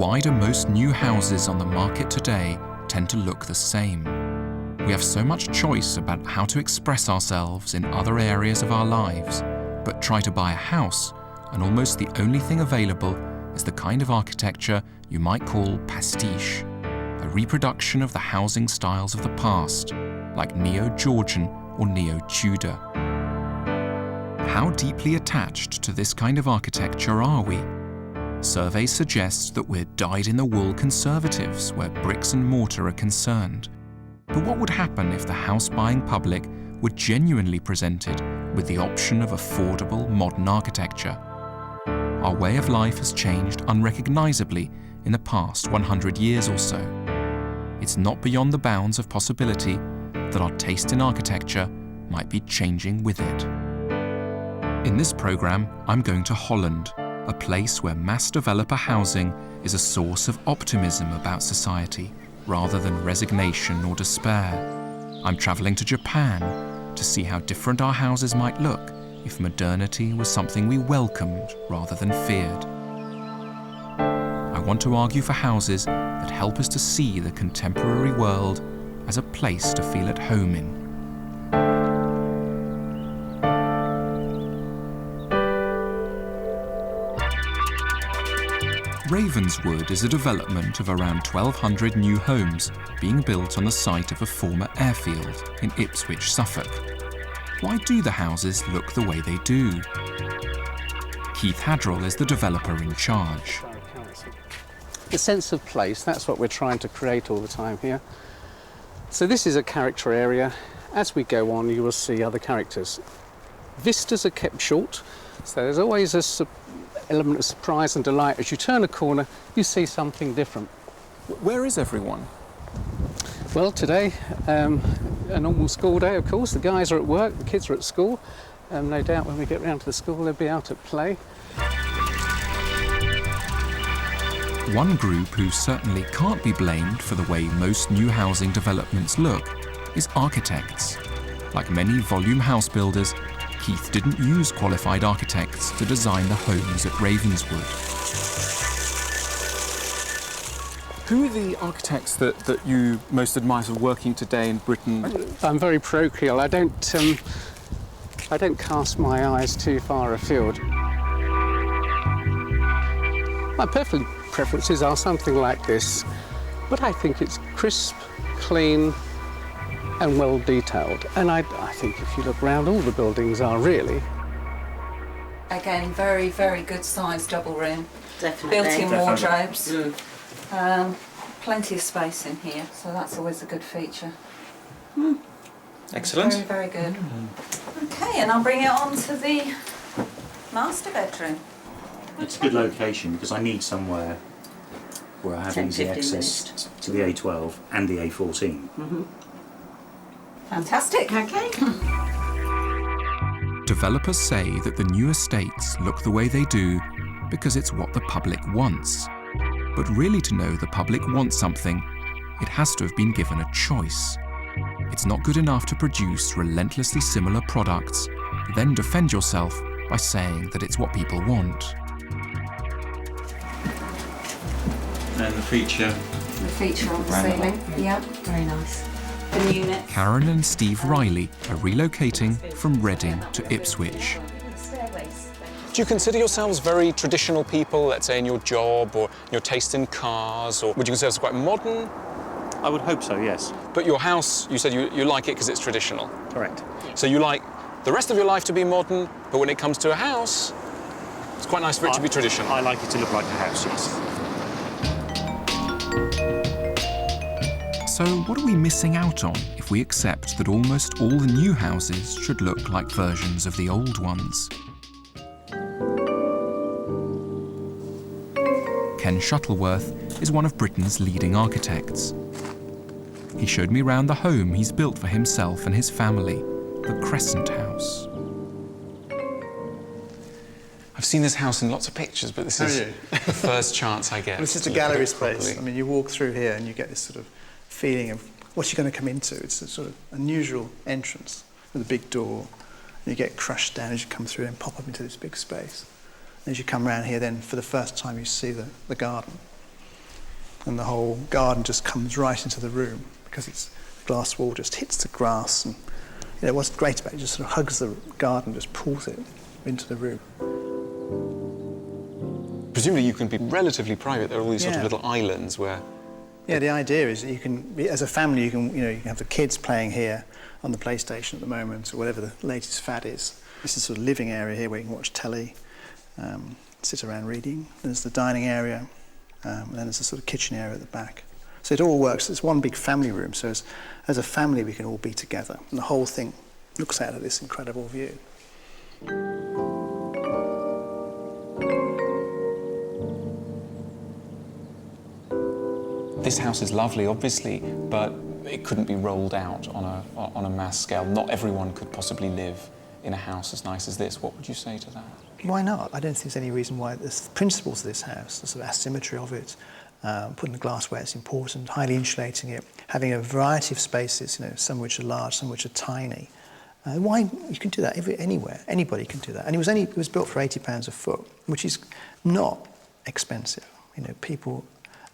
why do most new houses on the market today tend to look the same? We have so much choice about how to express ourselves in other areas of our lives, but try to buy a house, and almost the only thing available is the kind of architecture you might call pastiche, a reproduction of the housing styles of the past, like Neo-Georgian or Neo-Tudor. How deeply attached to this kind of architecture are we? Surveys suggest that we're dyed-in-the-wool conservatives where bricks and mortar are concerned. But what would happen if the house-buying public were genuinely presented with the option of affordable modern architecture? Our way of life has changed unrecognisably in the past 100 years or so. It's not beyond the bounds of possibility that our taste in architecture might be changing with it. In this programme, I'm going to Holland, a place where mass developer housing is a source of optimism about society, rather than resignation or despair. I'm travelling to Japan to see how different our houses might look if modernity was something we welcomed rather than feared. I want to argue for houses that help us to see the contemporary world as a place to feel at home in. Ravenswood is a development of around 1,200 new homes being built on the site of a former airfield in Ipswich, Suffolk. Why do the houses look the way they do? Keith Hadrell is the developer in charge. The sense of place, that's what we're trying to create all the time here. So this is a character area. As we go on, you will see other characters. Vistas are kept short, so there's always an element of surprise and delight. As you turn a corner, you see something different. Where is everyone? Well, today, a normal school day, of course. The guys are at work, the kids are at school. No doubt when we get round to the school, they'll be out at play. One group who certainly can't be blamed for the way most new housing developments look is architects. Like many volume house builders, Keith didn't use qualified architects to design the homes at Ravenswood. Who are the architects that you most admire working today in Britain? I'm very parochial. I don't cast my eyes too far afield. My preferences are something like this, but I think it's crisp, clean, and well detailed. And I think if you look around, all the buildings are really. Again, very, very good sized double room. Definitely. Built-in wardrobes. Plenty of space in here, so that's always a good feature. Excellent. Very, very good. Okay, and I'll bring it on to the master bedroom. It's a good location because I need somewhere where I have 10, easy 15 access minutes. to the A12 and the A14. Fantastic. Okay. Developers say that the new estates look the way they do because it's what the public wants. But really, to know the public wants something, it has to have been given a choice. It's not good enough to produce relentlessly similar products, then defend yourself by saying that it's what people want. And the feature. The feature on the ceiling. Yeah, very nice. The unit. Karen and Steve Riley are relocating from Reading to Ipswich. Do you consider yourselves very traditional people, let's say in your job or your taste in cars, or would you consider yourselves quite modern? I would hope so, yes. But your house, you said you like it because it's traditional. Correct. So you like the rest of your life to be modern, but when it comes to a house, it's quite nice for it to be traditional. I like it to look like a house, yes. So what are we missing out on if we accept that almost all the new houses should look like versions of the old ones? Ken Shuttleworth is one of Britain's leading architects. He showed me round the home he's built for himself and his family, the Crescent House. I've seen this house in lots of pictures, but this is the first chance I get. This is a gallery space. I mean, you walk through here and you get this sort of feeling of what you're going to come into. It's a sort of unusual entrance with a big door, and you get crushed down as you come through and pop up into this big space. And as you come around here, then for the first time you see the garden. and the whole garden just comes right into the room because the glass wall just hits the grass. And what's great about it, just sort of hugs the garden, just pulls it into the room. Presumably you can be relatively private. There are all these sort of little islands where... Yeah, the idea is that you can, as a family, you can have the kids playing here on the PlayStation at the moment, or whatever the latest fad is. This is sort of living area here where you can watch telly, sit around reading. There's the dining area, and then there's a sort of kitchen area at the back. So it all works. It's one big family room. So as a family, we can all be together, and the whole thing looks out at this incredible view. This house is lovely, obviously, but it couldn't be rolled out on a mass scale. Not everyone could possibly live in a house as nice as this. What would you say to that? Why not? I don't think there's any reason why. The principles of this house, the sort of asymmetry of it, putting the glass where it's important, highly insulating it, having a variety of spaces, some which are large, some which are tiny. Why you can do that anywhere? Anybody can do that. And it was built for £80 a foot, which is not expensive. People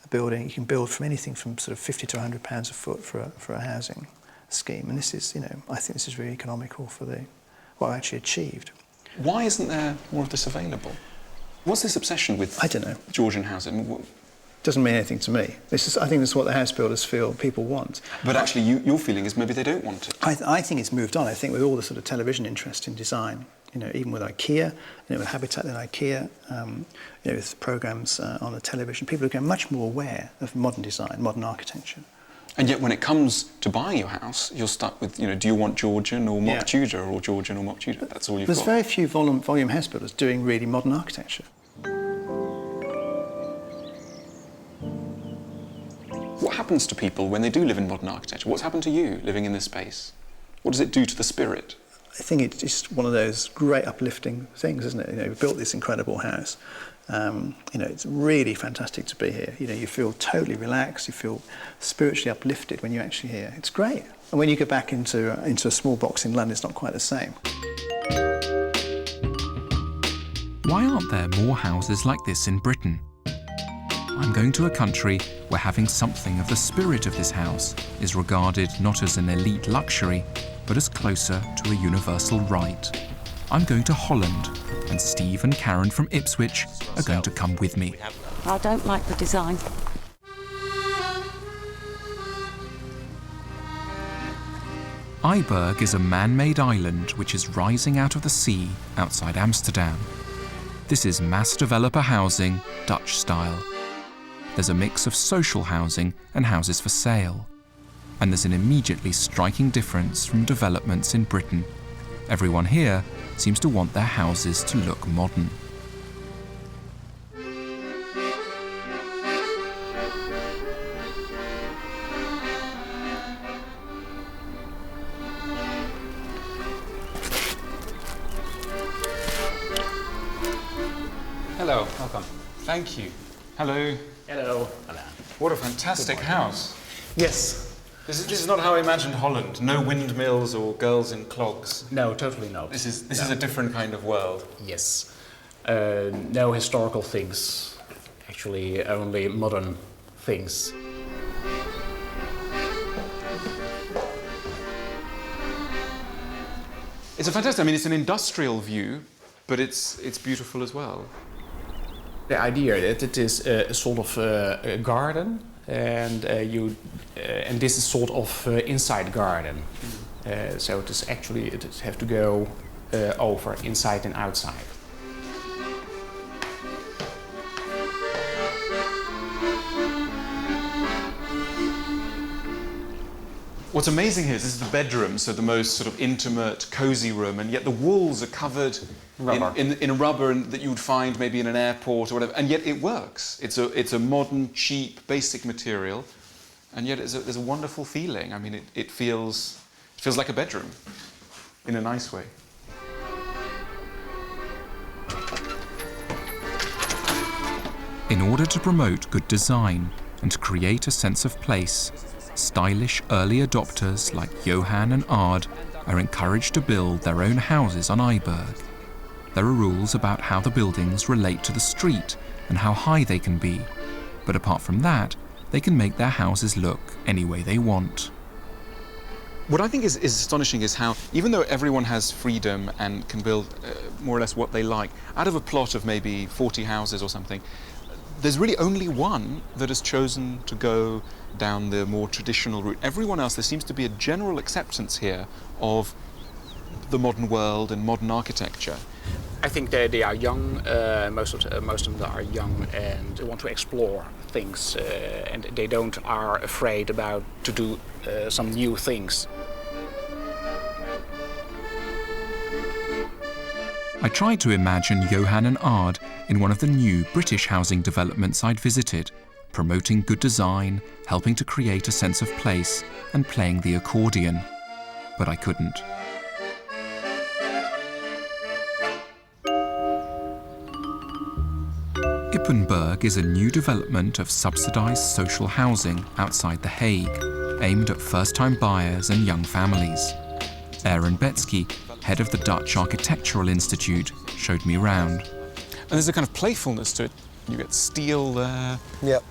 are building. You can build from anything from sort of £50 to £100 a foot for a housing scheme. And this is, I think this is very economical for what I actually achieved. Why isn't there more of this available? What's this obsession with I don't know. Georgian housing? Doesn't mean anything to me. I think this is what the house builders feel people want. But actually, your feeling is maybe they don't want it. I think it's moved on. I think with all the sort of television interest in design, even with IKEA, with Habitat in IKEA, with programmes on the television, people are getting much more aware of modern design, modern architecture. And yet, when it comes to buying your house, you're stuck with, do you want Georgian or mock Tudor, or Georgian or mock Tudor? That's all you've got. There's very few volume house builders doing really modern architecture. What happens to people when they do live in modern architecture? What's happened to you living in this space? What does it do to the spirit? I think it's just one of those great uplifting things, isn't it? We've built this incredible house. It's really fantastic to be here. You feel totally relaxed. You feel spiritually uplifted when you're actually here. It's great. And when you go back into a small box in London, it's not quite the same. Why aren't there more houses like this in Britain? I'm going to a country where having something of the spirit of this house is regarded not as an elite luxury, but as closer to a universal right. I'm going to Holland, and Steve and Karen from Ipswich are going to come with me. I don't like the design. Eiberg is a man-made island which is rising out of the sea outside Amsterdam. This is mass developer housing, Dutch style. There's a mix of social housing and houses for sale. And there's an immediately striking difference from developments in Britain. Everyone here seems to want their houses to look modern. Hello, welcome. Thank you. Hello. Hello, Alain. What a fantastic house. Yes. This is not how I imagined Holland. No windmills or girls in clogs. No, totally not. This is a different kind of world. Yes. No historical things. Actually, only modern things. It's a fantastic. I mean, it's an industrial view, but it's beautiful as well. The idea that it is a sort of a garden, and this is sort of inside garden. So it is actually it has to go over inside and outside. What's amazing here is this is the bedroom, so the most sort of intimate, cozy room, and yet the walls are covered in a rubber that you would find maybe in an airport or whatever, and yet it works. It's a modern, cheap, basic material, and yet there's a wonderful feeling. I mean, it feels like a bedroom in a nice way. In order to promote good design and create a sense of place, stylish early adopters like Johan and Ard are encouraged to build their own houses on Eiberg. There are rules about how the buildings relate to the street and how high they can be, but apart from that, they can make their houses look any way they want. What I think is astonishing is how, even though everyone has freedom and can build more or less what they like, out of a plot of maybe 40 houses or something, there's really only one that has chosen to go down the more traditional route. Everyone else, there seems to be a general acceptance here of the modern world and modern architecture. I think they are young. Most of them are young and want to explore things, and they are afraid about to do some new things. I tried to imagine Johan and Ard in one of the new British housing developments I'd visited, promoting good design, helping to create a sense of place, and playing the accordion. But I couldn't. Ippenberg is a new development of subsidised social housing outside The Hague, aimed at first-time buyers and young families. Aaron Betsky, head of the Dutch Architectural Institute, showed me around. And there's a kind of playfulness to it. You get steel there, Yep.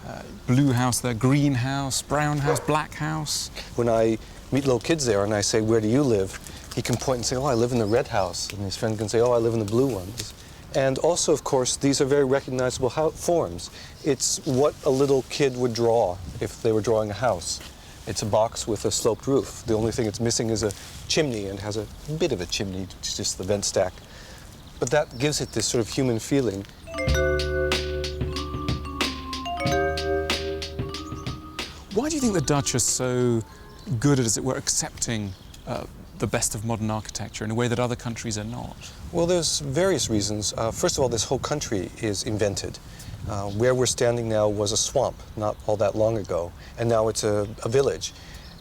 Blue house there, green house, brown house, black house. When I meet little kids there and I say, where do you live? He can point and say, oh, I live in the red house. And his friend can say, oh, I live in the blue ones. And also, of course, these are very recognizable forms. It's what a little kid would draw if they were drawing a house. It's a box with a sloped roof. The only thing it's missing is a chimney, and has a bit of a chimney, which is just the vent stack. But that gives it this sort of human feeling. Why do you think the Dutch are so good at, as it were, accepting the best of modern architecture in a way that other countries are not? Well, there's various reasons. First of all, this whole country is invented. Where we're standing now was a swamp not all that long ago, and now it's a village.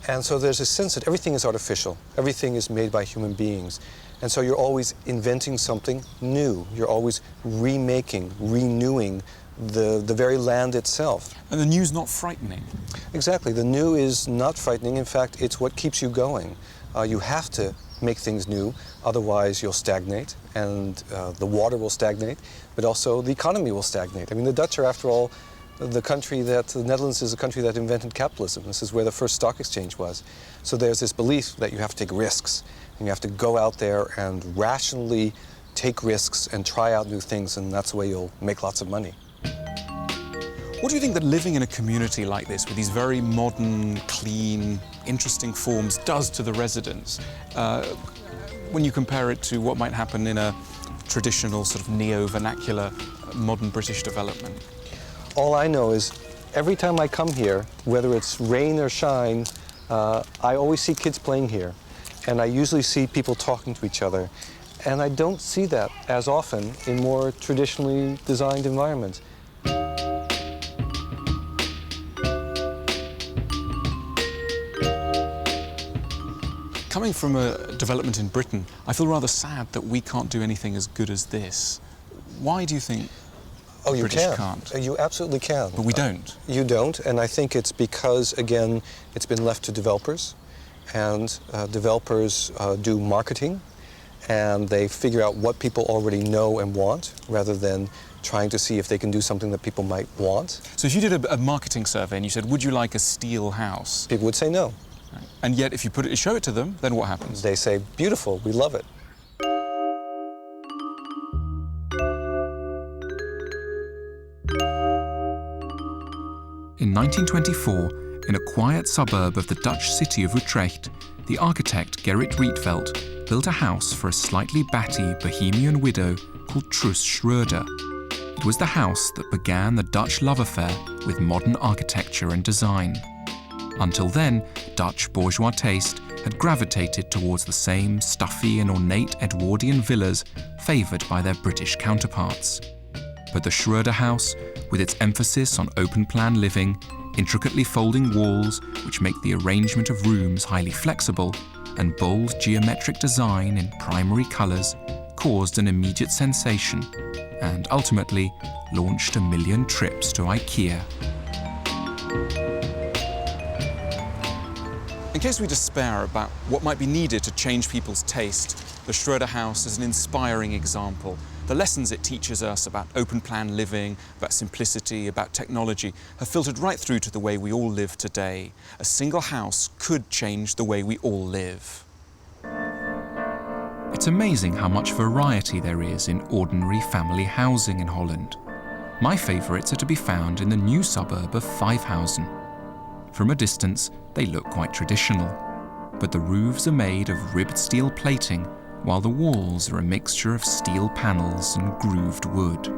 And so there's a sense that everything is artificial. Everything is made by human beings. And so you're always inventing something new. You're always remaking, renewing the very land itself. And the new's not frightening. Exactly. The new is not frightening. In fact, it's what keeps you going. You have to make things new, otherwise you'll stagnate, and the water will stagnate, but also the economy will stagnate. I mean, the Dutch are, after all, the Netherlands is a country that invented capitalism. This is where the first stock exchange was. So there's this belief that you have to take risks, and you have to go out there and rationally take risks and try out new things, and that's the way you'll make lots of money. What do you think that living in a community like this, with these very modern, clean, interesting forms, does to the residents when you compare it to what might happen in a traditional sort of neo-vernacular modern British development? All I know is every time I come here, whether it's rain or shine, I always see kids playing here. And I usually see people talking to each other. And I don't see that as often in more traditionally designed environments. Coming from a development in Britain, I feel rather sad that we can't do anything as good as this. Why do you think you British can. can't? You absolutely can. But we don't. You don't, and I think it's because, again, it's been left to developers, and developers do marketing, and they figure out what people already know and want, rather than trying to see if they can do something that people might want. So if you did a marketing survey and you said, would you like a steel house? People would say no. Right. And yet, if you show it to them, then what happens? They say, beautiful, we love it. In 1924, in a quiet suburb of the Dutch city of Utrecht, the architect Gerrit Rietveld built a house for a slightly batty Bohemian widow called Truus Schröder. It was the house that began the Dutch love affair with modern architecture and design. Until then, Dutch bourgeois taste had gravitated towards the same stuffy and ornate Edwardian villas favoured by their British counterparts. But the Schröder house, with its emphasis on open-plan living, intricately folding walls which make the arrangement of rooms highly flexible, and bold geometric design in primary colours, caused an immediate sensation and ultimately launched 1 million trips to IKEA. In case we despair about what might be needed to change people's taste, the Schröder house is an inspiring example. The lessons it teaches us about open-plan living, about simplicity, about technology, have filtered right through to the way we all live today. A single house could change the way we all live. It's amazing how much variety there is in ordinary family housing in Holland. My favourites are to be found in the new suburb of Vijfhuizen. From a distance, they look quite traditional, but the roofs are made of ribbed steel plating, while the walls are a mixture of steel panels and grooved wood.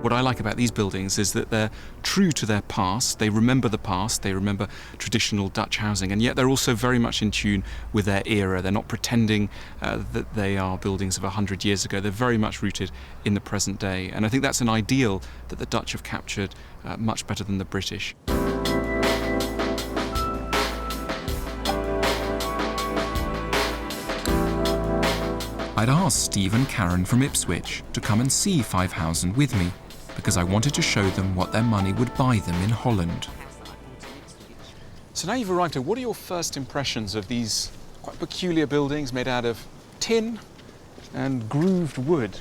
What I like about these buildings is that they're true to their past. They remember the past, they remember traditional Dutch housing, and yet they're also very much in tune with their era. They're not pretending that they are buildings of 100 years ago. They're very much rooted in the present day. And I think that's an ideal that the Dutch have captured much better than the British. I'd asked Steve and Karen from Ipswich to come and see Vijfhuizen with me, because I wanted to show them what their money would buy them in Holland. So now you've arrived here, what are your first impressions of these quite peculiar buildings made out of tin and grooved wood?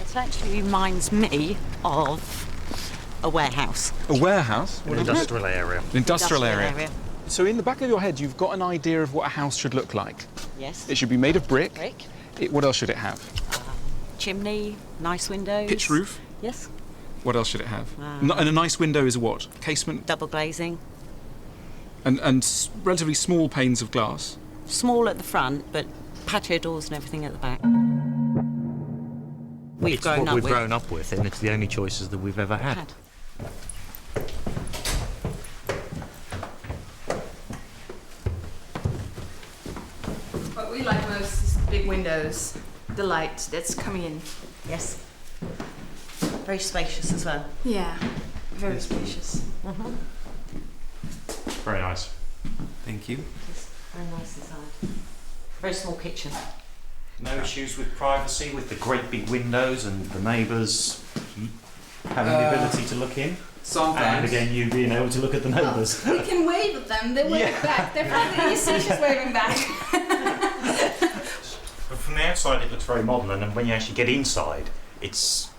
It actually reminds me of a warehouse. A warehouse? An industrial area. An industrial area. So in the back of your head, you've got an idea of what a house should look like. Yes. It should be made of brick. What else should it have? Chimney, nice windows. Pitch roof? Yes. What else should it have? And a nice window is what? Casement? Double glazing. And relatively small panes of glass? Small at the front, but patio doors and everything at the back. We've grown up with, and it's the only choices that we've ever had. What we like most is the big windows, the light that's coming in. Yes. Very spacious as well. Yeah, very spacious. Very nice. Thank you. It's very nice inside. Very small kitchen. No issues with privacy with the great big windows and the neighbours having the ability to look in? Sometimes. And again, you being able to look at the neighbours. We can wave at them, they wave back. They're probably you see she's waving back. But from the outside it looks very modern, and then when you actually get inside, it's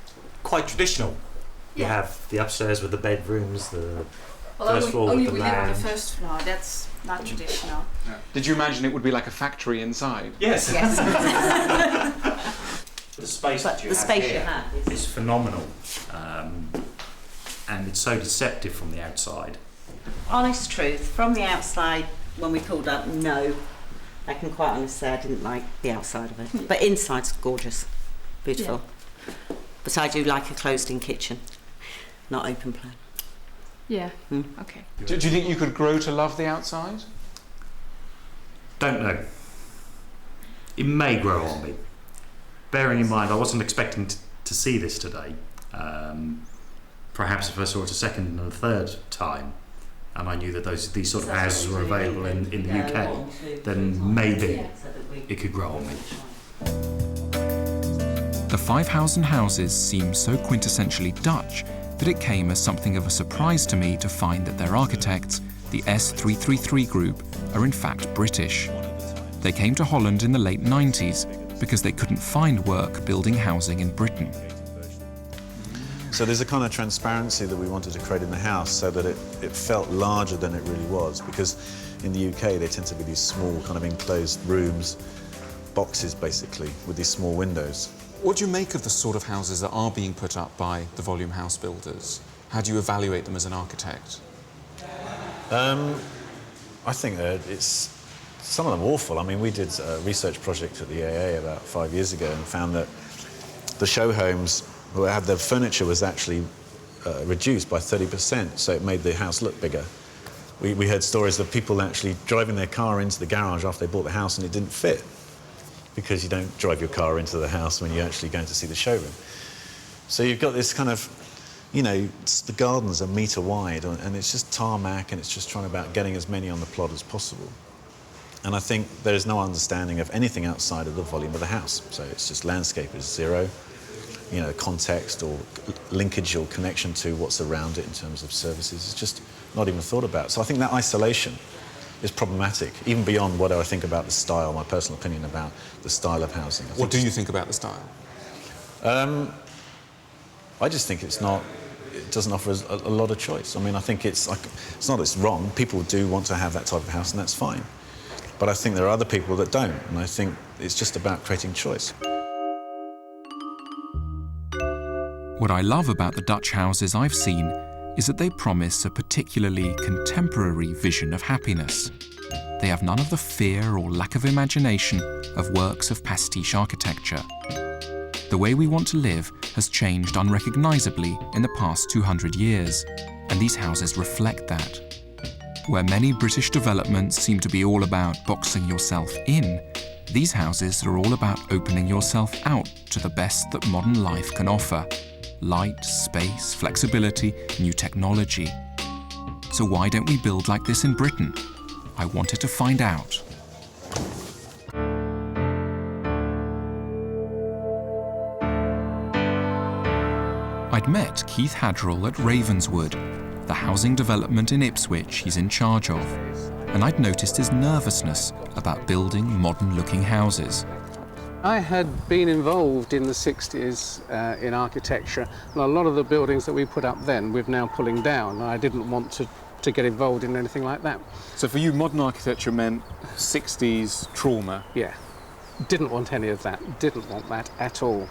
quite traditional. You have the upstairs with the bedrooms, the first floor with the we live on the lounge. first floor, that's not traditional. Did you imagine it would be like a factory inside? Yes. Yes. The space that you have here is phenomenal, and it's so deceptive from the outside. Honest truth, from the outside, when we pulled up, no. I can quite honestly say I didn't like the outside of it. But inside's gorgeous, beautiful. Yeah. But I do like a closed-in kitchen, not open plan. Yeah, okay. Do you think you could grow to love the outside? Don't know. It may grow on me. Bearing in mind, I wasn't expecting to see this today. Perhaps if I saw it a second and a third time, and I knew that these sort of houses were available in the UK, then maybe it could grow on me. The Vijfhuizen houses seem so quintessentially Dutch that it came as something of a surprise to me to find that their architects, the S333 group, are in fact British. They came to Holland in the late 90s because they couldn't find work building housing in Britain. So there's a kind of transparency that we wanted to create in the house so that it felt larger than it really was, because in the UK they tend to be these small kind of enclosed rooms, boxes basically, with these small windows. What do you make of the sort of houses that are being put up by the volume house builders? How do you evaluate them as an architect? I think it's some of them awful. I mean, we did a research project at the AA about 5 years ago and found that the show homes who had their furniture was actually reduced by 30%, so it made the house look bigger. We heard stories of people actually driving their car into the garage after they bought the house and it didn't fit, because you don't drive your car into the house when you're actually going to see the showroom. So you've got this kind of, you know, the gardens are a metre wide and it's just tarmac and it's just trying about getting as many on the plot as possible. And I think there is no understanding of anything outside of the volume of the house. So it's just landscape is zero, you know, context or linkage or connection to what's around it in terms of services is just not even thought about. So I think that isolation is problematic, even beyond what I think about the style, my personal opinion about the style of housing. What do you think about the style? I just think it doesn't offer us a lot of choice. I mean, I think it's not that it's wrong. People do want to have that type of house, and that's fine. But I think there are other people that don't, and I think it's just about creating choice. What I love about the Dutch houses I've seen is that they promise a particularly contemporary vision of happiness. They have none of the fear or lack of imagination of works of pastiche architecture. The way we want to live has changed unrecognisably in the past 200 years, and these houses reflect that. Where many British developments seem to be all about boxing yourself in, these houses are all about opening yourself out to the best that modern life can offer. Light, space, flexibility, new technology. So why don't we build like this in Britain? I wanted to find out. I'd met Keith Hadrell at Ravenswood, the housing development in Ipswich he's in charge of, and I'd noticed his nervousness about building modern-looking houses. I had been involved in the 60s in architecture, and a lot of the buildings that we put up then we're now pulling down, and I didn't want to get involved in anything like that. So for you, modern architecture meant 60s trauma? Yeah. Didn't want any of that. Didn't want that at all.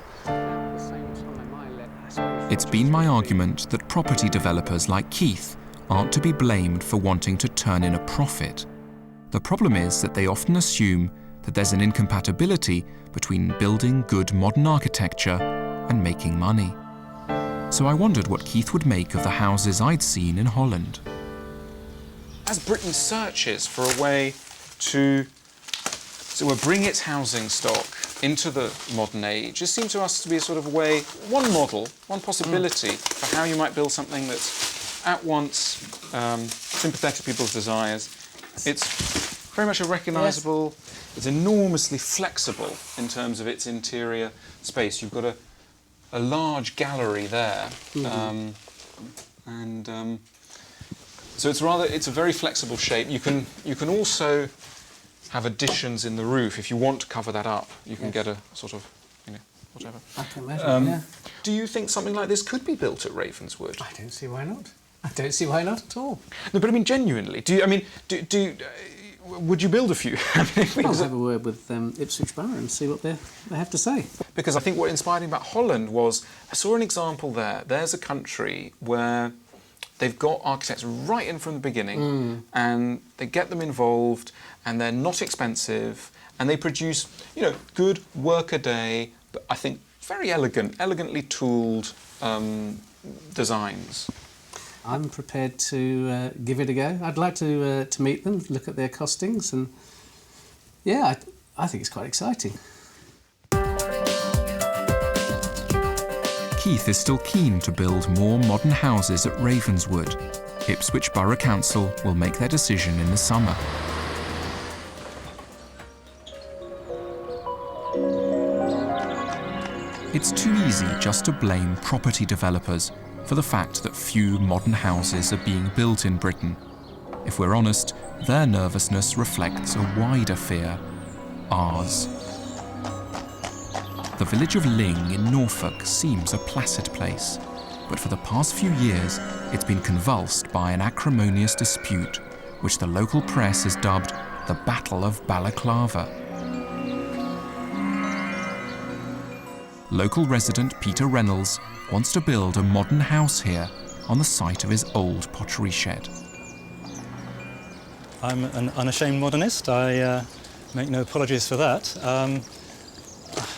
It's been my argument that property developers like Keith aren't to be blamed for wanting to turn in a profit. The problem is that they often assume that there's an incompatibility between building good modern architecture and making money. So I wondered what Keith would make of the houses I'd seen in Holland. As Britain searches for a way to bring its housing stock into the modern age, it seemed to us to be a sort of way, one model, one possibility for how you might build something that's at once sympathetic to people's desires. It's very much a recognisable, it's enormously flexible in terms of its interior space. You've got a large gallery there, so it's a very flexible shape. You can also have additions in the roof. If you want to cover that up, you can get a sort of, whatever. I can imagine, yeah. Do you think something like this could be built at Ravenswood? I don't see why not. I don't see why not at all. No, but I mean, genuinely, would you build a few? I'll have a word with Ipswich Borough and see what they have to say. Because I think what inspired me about Holland was, I saw an example there. There's a country where they've got architects right in from the beginning, and they get them involved, and they're not expensive, and they produce, good work-a-day, but I think very elegantly tooled designs. I'm prepared to give it a go. I'd like to meet them, look at their costings, and yeah, I think it's quite exciting. Keith is still keen to build more modern houses at Ravenswood. Ipswich Borough Council will make their decision in the summer. It's too easy just to blame property developers for the fact that few modern houses are being built in Britain. If we're honest, their nervousness reflects a wider fear, ours. The village of Ling in Norfolk seems a placid place, but for the past few years it's been convulsed by an acrimonious dispute which the local press has dubbed the Battle of Balaclava. Local resident Peter Reynolds wants to build a modern house here on the site of his old pottery shed. I'm an unashamed modernist. I make no apologies for that.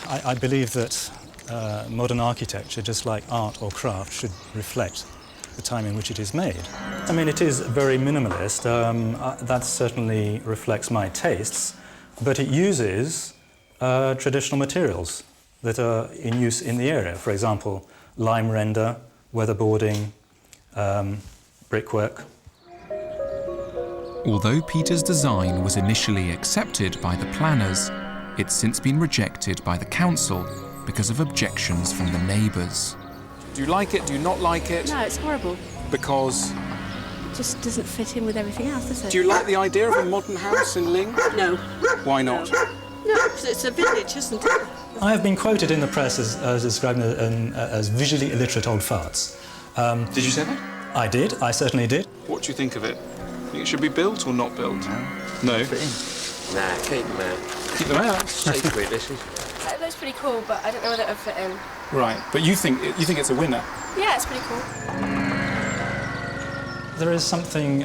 I believe that modern architecture, just like art or craft, should reflect the time in which it is made. I mean, it is very minimalist. That certainly reflects my tastes, but it uses traditional materials that are in use in the area. For example, lime render, weatherboarding, brickwork. Although Peter's design was initially accepted by the planners, it's since been rejected by the council because of objections from the neighbours. Do you like it? Do you not like it? No, it's horrible. Because? It just doesn't fit in with everything else, does it? Do you like the idea of a modern house in Ling? No. Why not? No, because it's a village, isn't it? I have been quoted in the press as describing as visually illiterate old farts. Did you say that? I did, I certainly did. What do you think of it? Think it should be built or not built? No. Nah, keep them out. Keep them out? Secret, this is. It looks pretty cool, but I don't know whether it would fit in. Right, but you think it's a winner? Yeah, it's pretty cool. There is something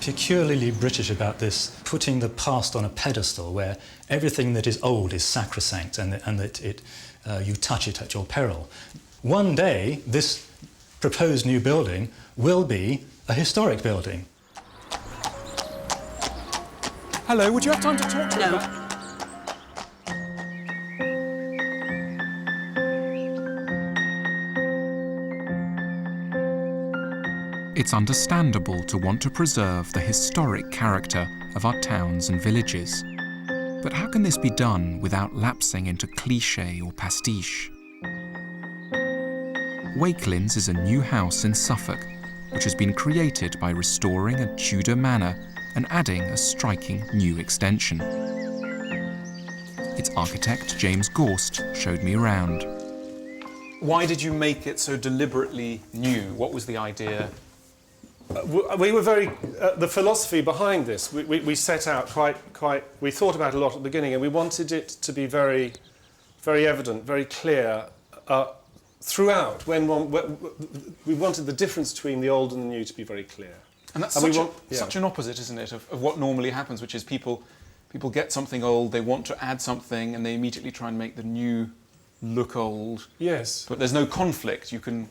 peculiarly British about this, putting the past on a pedestal where everything that is old is sacrosanct and that you touch it at your peril. One day, this proposed new building will be a historic building. Hello, would you have time to talk to me? No. It's understandable to want to preserve the historic character of our towns and villages. But how can this be done without lapsing into cliché or pastiche? Wakelins is a new house in Suffolk, which has been created by restoring a Tudor manor and adding a striking new extension. Its architect, James Gorst, showed me around. Why did you make it so deliberately new? What was the idea? We were very, the philosophy behind this, we set out we thought about it a lot at the beginning, and we wanted it to be very, very evident, very clear throughout. We wanted the difference between the old and the new to be very clear. And that's such an opposite, isn't it, of what normally happens, which is people get something old, they want to add something, and they immediately try and make the new look old. Yes. But there's no conflict. You can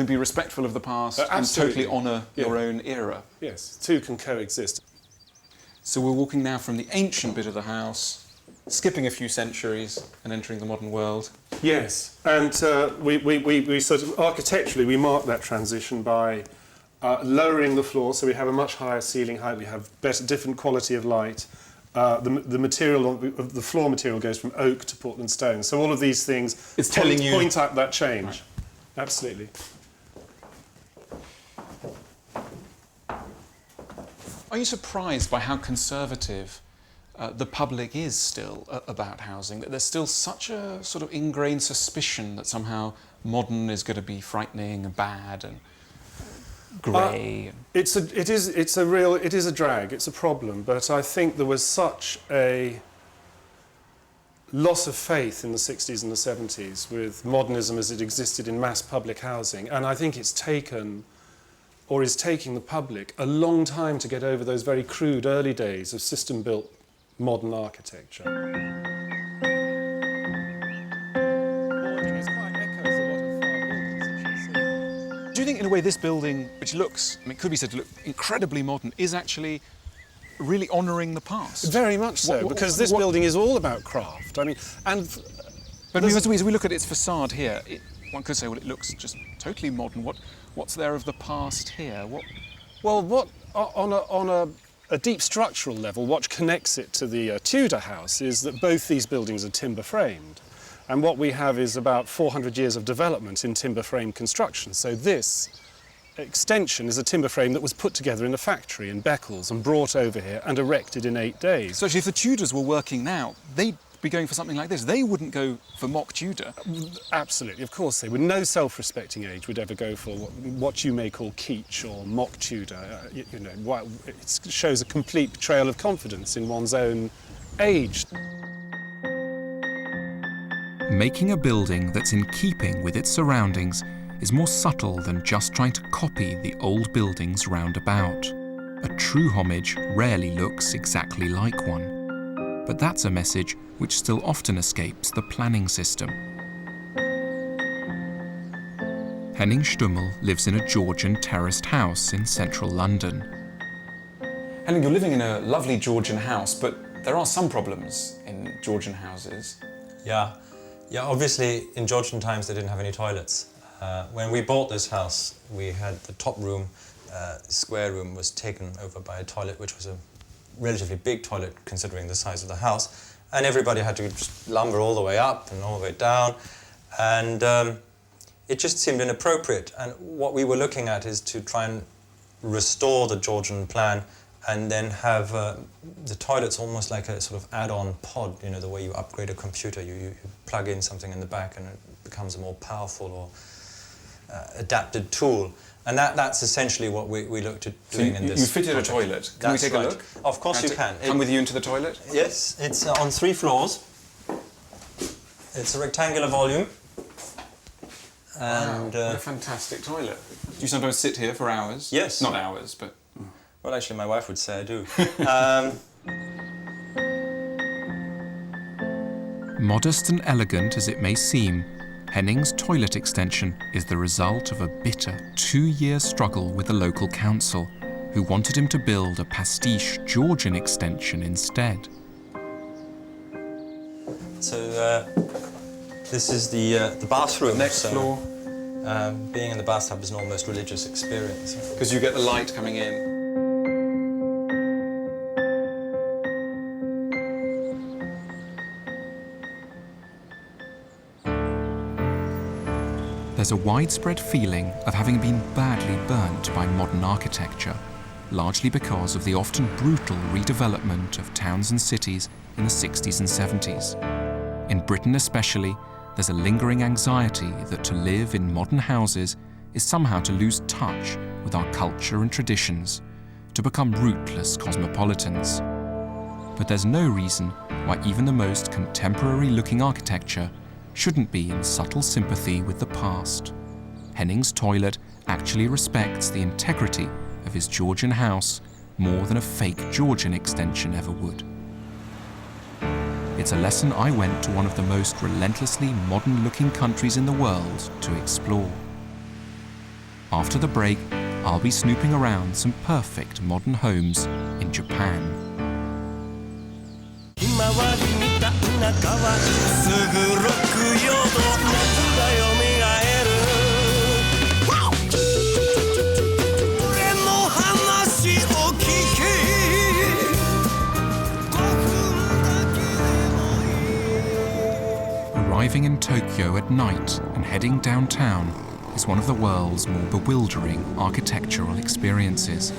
be respectful of the past and totally honour your own era. Yes, two can coexist. So we're walking now from the ancient bit of the house, skipping a few centuries and entering the modern world. Yes, and we sort of architecturally we mark that transition by lowering the floor, so we have a much higher ceiling height. We have different quality of light. The material of the floor material goes from oak to Portland stone. So all of these things point out that change. Right. Absolutely. Are you surprised by how conservative the public is still about housing? That there's still such a sort of ingrained suspicion that somehow modern is going to be frightening and bad and grey. It is a drag. It's a problem. But I think there was such a loss of faith in the 60s and the 70s with modernism as it existed in mass public housing, and I think it's taken, or is taking the public, a long time to get over those very crude early days of system-built modern architecture. Do you think, in a way, this building, which looks, I mean, could be said to look incredibly modern, is actually really honouring the past? Very much so, because this building is all about craft. I mean, but as we look at its facade here, one could say, well, it looks just totally modern. What's there of the past here? Well, on a deep structural level, what connects it to the Tudor house is that both these buildings are timber framed. And what we have is about 400 years of development in timber frame construction. So this extension is a timber frame that was put together in a factory in Beccles and brought over here and erected in 8 days. So actually, if the Tudors were working now, they'd be going for something like this. They wouldn't go for mock Tudor. Absolutely, of course they would. No self-respecting age would ever go for what you may call kitsch or mock Tudor. It shows a complete betrayal of confidence in one's own age. Making a building that's in keeping with its surroundings is more subtle than just trying to copy the old buildings round about. A true homage rarely looks exactly like one. But that's a message which still often escapes the planning system. Henning Stummel lives in a Georgian terraced house in central London. Henning, you're living in a lovely Georgian house, but there are some problems in Georgian houses. Yeah, obviously in Georgian times they didn't have any toilets. When we bought this house, we had the top room, square room was taken over by a toilet, which was a relatively big toilet considering the size of the house, and everybody had to just lumber all the way up and all the way down, and it just seemed inappropriate. And what we were looking at is to try and restore the Georgian plan and then have the toilets almost like a sort of add-on pod, you know, the way you upgrade a computer. You plug in something in the back and it becomes a more powerful or adapted tool. And that's essentially what we looked at doing in this. You fitted project. a toilet. Can we take a look? Of course you can. Come with you into the toilet? Yes, it's on 3 floors. It's a rectangular volume. And what a fantastic toilet. Do you sometimes sit here for hours? Yes. Not hours, but... Well, actually, my wife would say I do. Modest and elegant as it may seem, Henning's toilet extension is the result of a bitter 2-year struggle with the local council, who wanted him to build a pastiche Georgian extension instead. So this is the bathroom. Next floor. Being in the bathtub is an almost religious experience. Because you get the light coming in. There's a widespread feeling of having been badly burnt by modern architecture, largely because of the often brutal redevelopment of towns and cities in the 60s and 70s. In Britain especially, there's a lingering anxiety that to live in modern houses is somehow to lose touch with our culture and traditions, to become rootless cosmopolitans. But there's no reason why even the most contemporary-looking architecture shouldn't be in subtle sympathy with the past. Henning's toilet actually respects the integrity of his Georgian house more than a fake Georgian extension ever would. It's a lesson I went to one of the most relentlessly modern-looking countries in the world to explore. After the break, I'll be snooping around some perfect modern homes in Japan. Arriving in Tokyo at night and heading downtown is one of the world's more bewildering architectural experiences.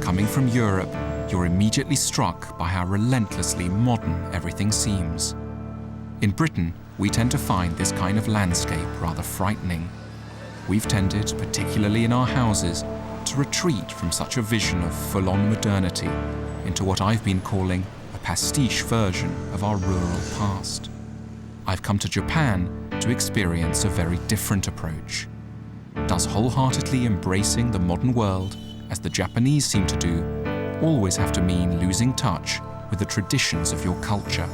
Coming from Europe, you're immediately struck by how relentlessly modern everything seems. In Britain, we tend to find this kind of landscape rather frightening. We've tended, particularly in our houses, to retreat from such a vision of full-on modernity into what I've been calling a pastiche version of our rural past. I've come to Japan to experience a very different approach. Does wholeheartedly embracing the modern world, as the Japanese seem to do, always have to mean losing touch with the traditions of your culture?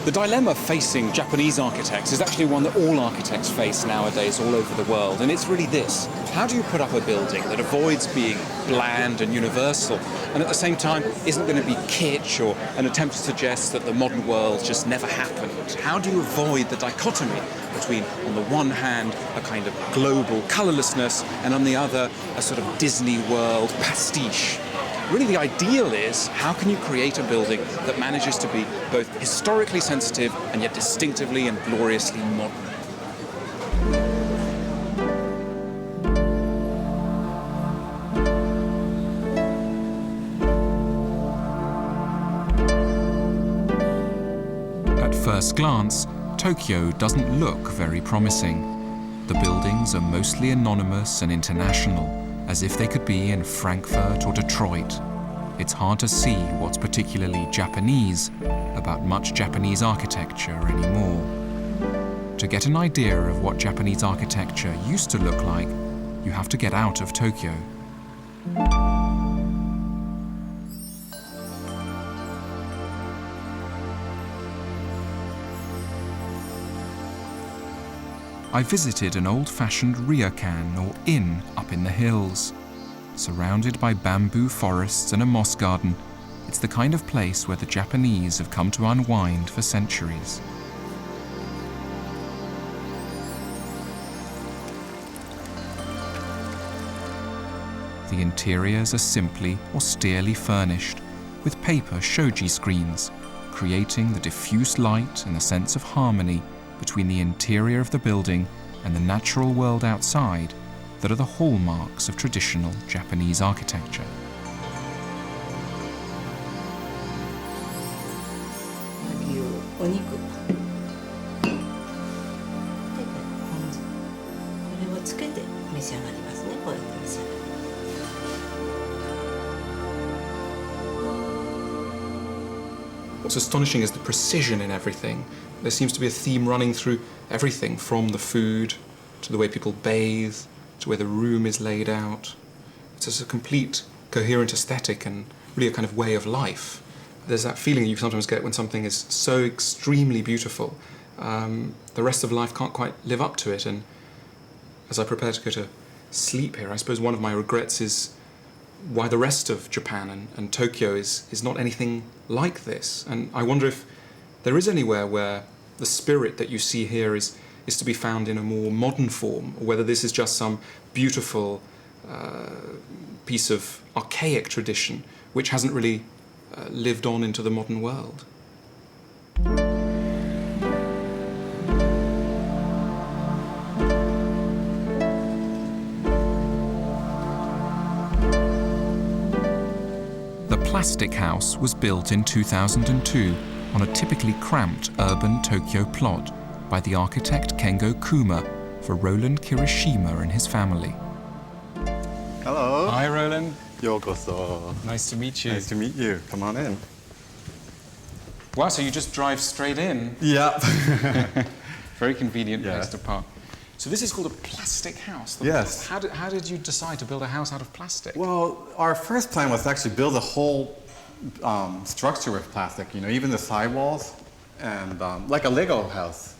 The dilemma facing Japanese architects is actually one that all architects face nowadays all over the world, and it's really this. How do you put up a building that avoids being bland and universal, and at the same time isn't going to be kitsch or an attempt to suggest that the modern world just never happened? How do you avoid the dichotomy between, on the one hand, a kind of global colourlessness, and on the other, a sort of Disney World pastiche? Really, the ideal is, how can you create a building that manages to be both historically sensitive and yet distinctively and gloriously modern? At first glance, Tokyo doesn't look very promising. The buildings are mostly anonymous and international, as if they could be in Frankfurt or Detroit. It's hard to see what's particularly Japanese about much Japanese architecture anymore. To get an idea of what Japanese architecture used to look like, you have to get out of Tokyo. I visited an old-fashioned ryokan or inn up in the hills. Surrounded by bamboo forests and a moss garden, it's the kind of place where the Japanese have come to unwind for centuries. The interiors are simply austerely furnished, with paper shoji screens, creating the diffuse light and the sense of harmony between the interior of the building and the natural world outside that are the hallmarks of traditional Japanese architecture. What's astonishing is the precision in everything. There seems to be a theme running through everything, from the food to the way people bathe to where the room is laid out. It's just a complete coherent aesthetic and really a kind of way of life. There's that feeling you sometimes get when something is so extremely beautiful, the rest of life can't quite live up to it. And as I prepare to go to sleep here, I suppose one of my regrets is why the rest of Japan and Tokyo is not anything like this. And I wonder if there is anywhere where the spirit that you see here is to be found in a more modern form, or whether this is just some beautiful piece of archaic tradition which hasn't really lived on into the modern world. The plastic house was built in 2002 on a typically cramped urban Tokyo plot by the architect Kengo Kuma for Roland Kirishima and his family. Hello. Hi, Roland. Yokoso. Nice to meet you. Nice to meet you. Come on in. Wow, so you just drive straight in? Yeah. Very convenient place to park. So this is called a plastic house? Yes. How did you decide to build a house out of plastic? Well, our first plan was to actually build a whole structure with plastic, you know, even the sidewalls, and like a Lego house,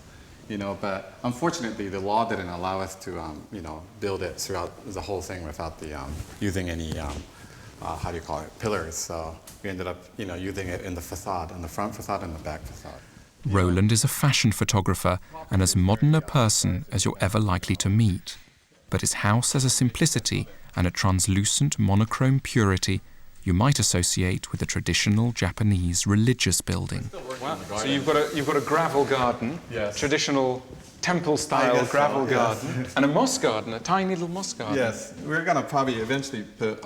you know, but unfortunately the law didn't allow us to, you know, build it throughout the whole thing without the, using any, how do you call it, pillars. So we ended up, you know, using it in the facade, on the front facade and the back facade. Roland is a fashion photographer and as modern a person as you're ever likely to meet. But his house has a simplicity and a translucent monochrome purity you might associate with a traditional Japanese religious building. Wow. So you've got a gravel garden, traditional temple-style gravel garden, and a moss garden, a tiny little moss garden. Yes, we're gonna probably eventually put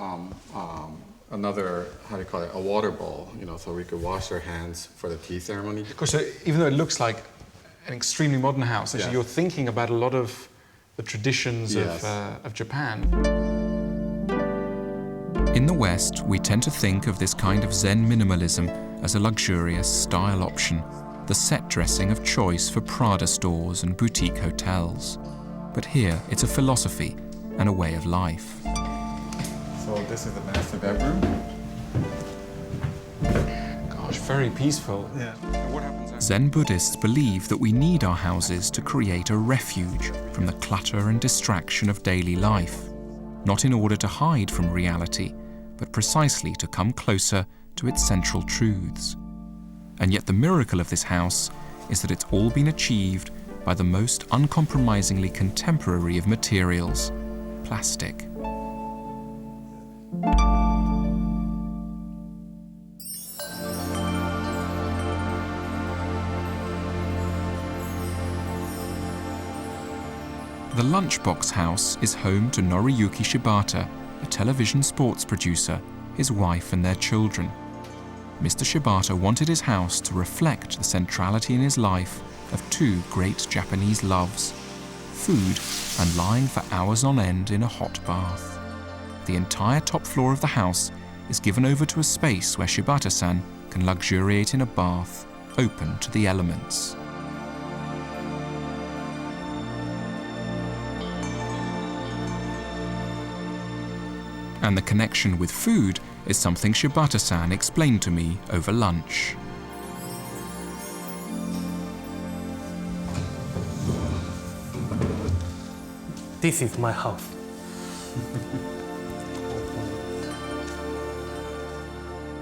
another, how do you call it, a water bowl, you know, so we could wash our hands for the tea ceremony. Of course, even though it looks like an extremely modern house, actually you're thinking about a lot of the traditions of Japan. In the West, we tend to think of this kind of Zen minimalism as a luxurious style option, the set dressing of choice for Prada stores and boutique hotels. But here, it's a philosophy and a way of life. So this is the master bedroom. Gosh, very peaceful. Yeah. What happens Zen Buddhists believe that we need our houses to create a refuge from the clutter and distraction of daily life, not in order to hide from reality, but precisely to come closer to its central truths. And yet the miracle of this house is that it's all been achieved by the most uncompromisingly contemporary of materials, plastic. The Lunchbox House is home to Noriyuki Shibata, a television sports producer, his wife and their children. Mr. Shibata wanted his house to reflect the centrality in his life of two great Japanese loves, food and lying for hours on end in a hot bath. The entire top floor of the house is given over to a space where Shibata-san can luxuriate in a bath open to the elements. And the connection with food is something Shibata-san explained to me over lunch. This is my house.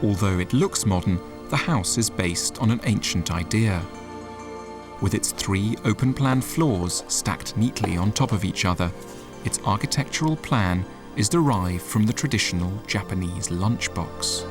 Although it looks modern, the house is based on an ancient idea. With its 3 open-plan floors stacked neatly on top of each other, its architectural plan is derived from the traditional Japanese lunchbox.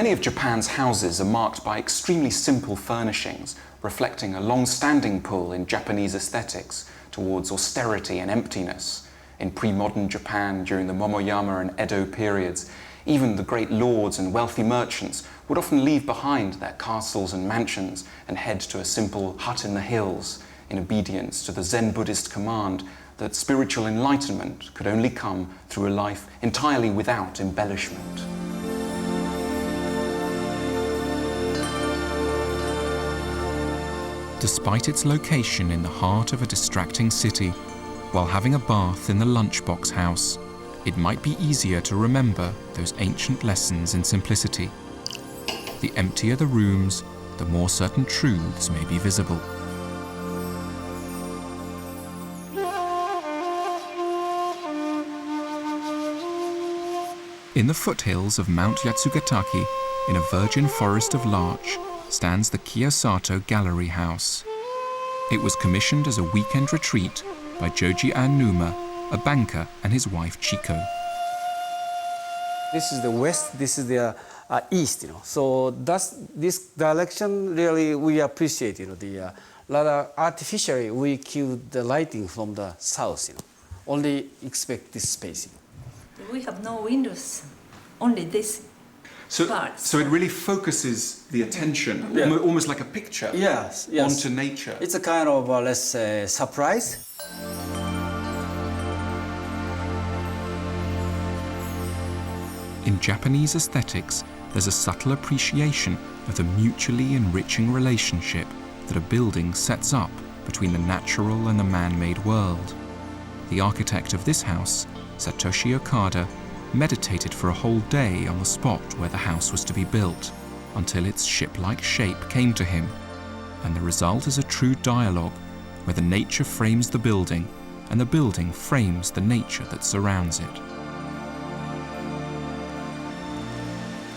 Many of Japan's houses are marked by extremely simple furnishings, reflecting a long-standing pull in Japanese aesthetics towards austerity and emptiness. In pre-modern Japan during the Momoyama and Edo periods, even the great lords and wealthy merchants would often leave behind their castles and mansions and head to a simple hut in the hills in obedience to the Zen Buddhist command that spiritual enlightenment could only come through a life entirely without embellishment. Despite its location in the heart of a distracting city, while having a bath in the lunchbox house, it might be easier to remember those ancient lessons in simplicity. The emptier the rooms, the more certain truths may be visible. In the foothills of Mount Yatsugatake, in a virgin forest of larch, stands the Kiyosato Gallery House. It was commissioned as a weekend retreat by Joji Aonuma, a banker, and his wife Chiko. This is the west, this is the east, So this direction really we appreciate, the rather artificially we cue the lighting from the south, Only expect this space. We have no windows, only this. So it really focuses the attention, almost like a picture, onto nature. It's a kind of, let's say, surprise. In Japanese aesthetics, there's a subtle appreciation of the mutually enriching relationship that a building sets up between the natural and the man-made world. The architect of this house, Satoshi Okada, meditated for a whole day on the spot where the house was to be built, until its ship-like shape came to him, and the result is a true dialogue where the nature frames the building and the building frames the nature that surrounds it.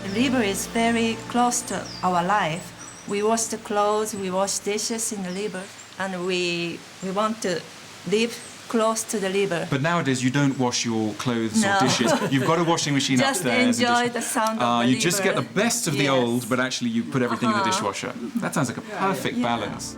The river is very close to our life. We wash the clothes, we wash dishes in the river, and we want to live close to the river. But nowadays you don't wash your clothes or dishes. You've got a washing machine upstairs. Just enjoy the sound of the river. You just get the best of the old, but actually you put everything in the dishwasher. That sounds like a perfect balance.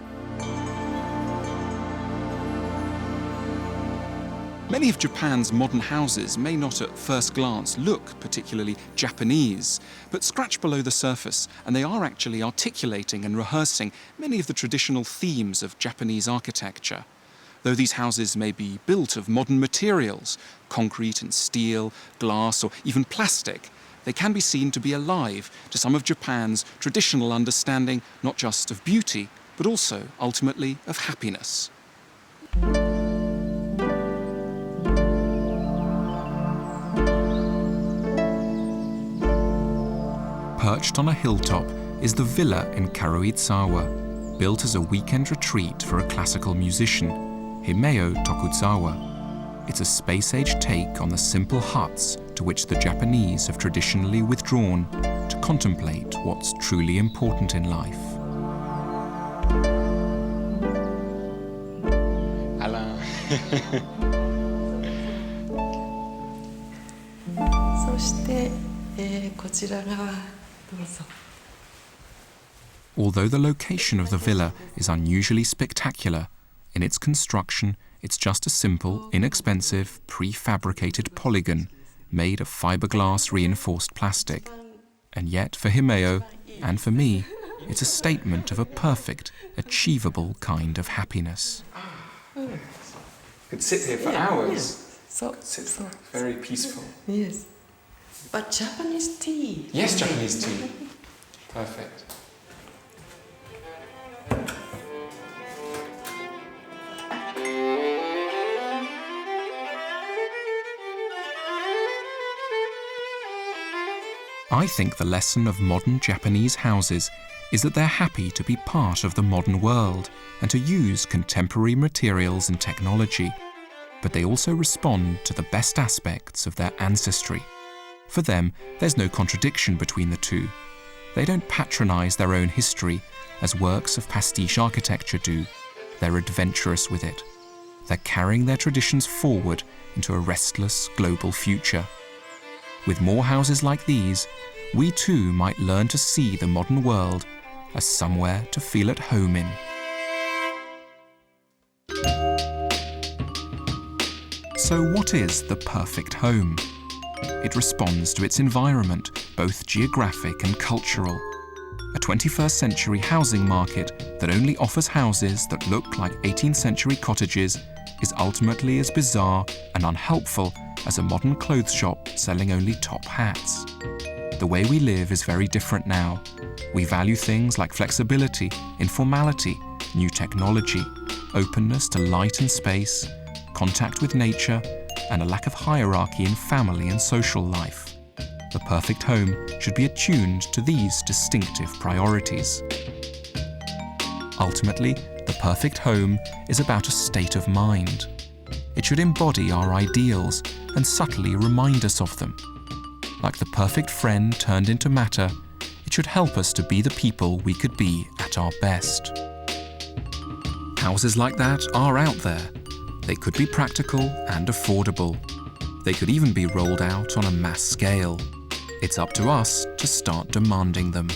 Many of Japan's modern houses may not at first glance look particularly Japanese, but scratch below the surface and they are actually articulating and rehearsing many of the traditional themes of Japanese architecture. Though these houses may be built of modern materials, concrete and steel, glass or even plastic, they can be seen to be alive to some of Japan's traditional understanding not just of beauty, but also, ultimately, of happiness. Perched on a hilltop is the villa in Karuizawa, built as a weekend retreat for a classical musician, Himeo Tokuzawa. It's a space-age take on the simple huts to which the Japanese have traditionally withdrawn to contemplate what's truly important in life. Alain. Although the location of the villa is unusually spectacular, in its construction, it's just a simple, inexpensive, prefabricated polygon made of fiberglass reinforced plastic. And yet, for Himeo, and for me, it's a statement of a perfect, achievable kind of happiness. Could sit here for hours. Very peaceful. Yes. But Japanese tea. Yes, Japanese tea. Perfect. I think the lesson of modern Japanese houses is that they're happy to be part of the modern world and to use contemporary materials and technology, but they also respond to the best aspects of their ancestry. For them, there's no contradiction between the two. They don't patronize their own history as works of pastiche architecture do. They're adventurous with it. They're carrying their traditions forward into a restless global future. With more houses like these, we too might learn to see the modern world as somewhere to feel at home in. So what is the perfect home? It responds to its environment, both geographic and cultural. A 21st century housing market that only offers houses that look like 18th century cottages is ultimately as bizarre and unhelpful as a modern clothes shop selling only top hats. The way we live is very different now. We value things like flexibility, informality, new technology, openness to light and space, contact with nature, and a lack of hierarchy in family and social life. The perfect home should be attuned to these distinctive priorities. Ultimately, the perfect home is about a state of mind. It should embody our ideals and subtly remind us of them. Like the perfect friend turned into matter, it should help us to be the people we could be at our best. Houses like that are out there. They could be practical and affordable. They could even be rolled out on a mass scale. It's up to us to start demanding them.